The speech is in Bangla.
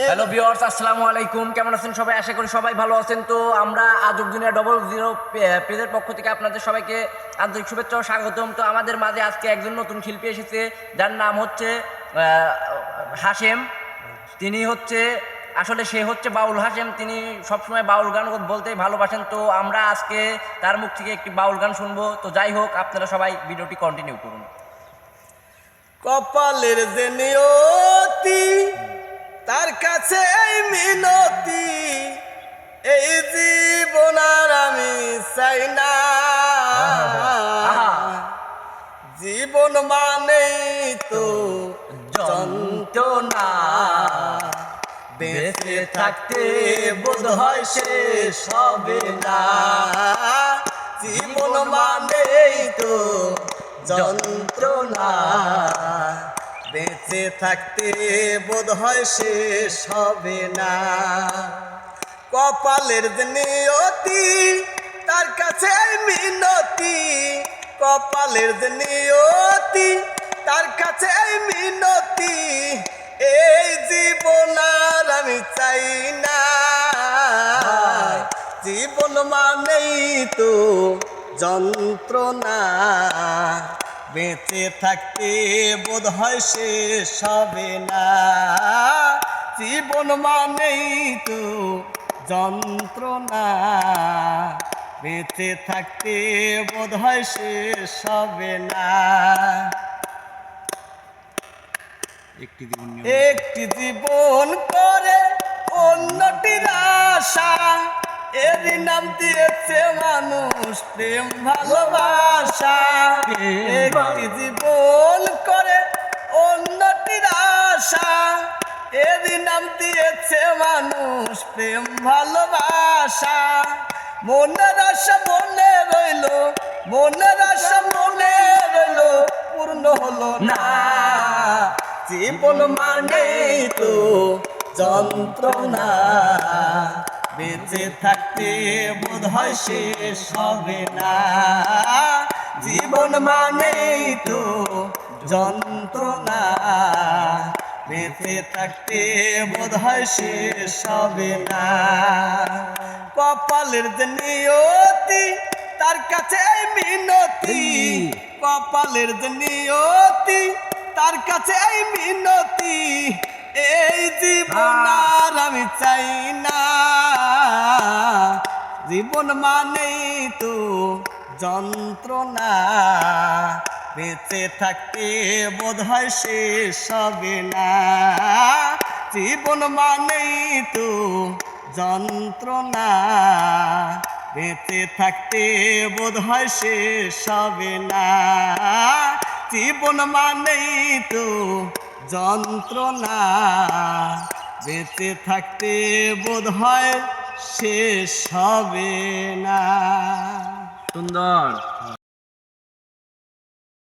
হ্যালো ভিউয়ার্স, আসসালামু আলাইকুম। কেমন আছেন সবাই? আশা করি সবাই ভালো আছেন। তো আমরা আজব দুনিয়া 00 পেজের পক্ষ থেকে আপনাদের সবাইকে আন্তরিক শুভেচ্ছা ও স্বাগতম। তো আমাদের মাঝে আজকে একজন নতুন শিল্পী এসেছে, যার নাম হচ্ছে হাশেম। তিনি হচ্ছে সে হচ্ছে বাউল হাশেম। তিনি সবসময় বাউল গান বলতেই ভালোবাসেন। তো আমরা আজকে তার মুখ থেকে একটি বাউল গান শুনবো। তো যাই হোক, আপনারা সবাই ভিডিওটি কন্টিনিউ করুন। কপালের যে নিয়তি তার কাছে এই মিনতি, এই জীবন আর আমি চাই না। জীবন মানেই তো যন্ত্রণা, বেঁচে থাকতে বোধ হয় শেষ হবে না। জীবন মানেই তো যন্ত্রণা, বেঁচে থাকতে বোধ হয় শেষ হবে না। কপালের যে নিয়তি তার কাছে মিনতি, কপালের যে নিয়তি তার কাছে মিনতি, এই জীবন আর আমি চাই না। জীবন মানেই তো যন্ত্রণা, বেঁচে থাকতে বোধ হয় শেষ হবে না। জীবন মানেই তো যন্ত্রণা, বেঁচে থাকতে বোধ হয় শেষ হবে না। একটি জীবন করে অন্যটির আশা, এর নাম দিয়েছে মানুষ প্রেম ভালোবাসা। একটি জীবন করে অন্যটির আশা, এর নাম দিয়েছে মানুষ প্রেম ভালোবাসা। মনের আশা মনে রইল, মনের আশা মনে রইল, পূর্ণ হলো না। জীবন মানেই তো যন্ত্রণা, বেঁচে থাকতে বোধ হয় শেষ হবে না। জীবন মানেই তো যন্ত্রণা, বেঁচে থাকতে বোধ হয় শেষ হবে না। কপালের যে নিয়তি তার কাছে মিনতি, কপালের যে নিয়তি তার কাছে মিনতি, এই জীবন আর আমি চাই না। জীবন মানেই তো যন্ত্রণা, বেঁচে থাকতে বোধ হয় শেষ হবে না। জীবন মানেই তো যন্ত্রণা, বেঁচে থাকতে বোধ হয় শেষ হবে না। জীবন মানেই তো যন্ত্রণা, বেঁচে থাকতে বোধ হয় শেষ হবে না। সুন্দর।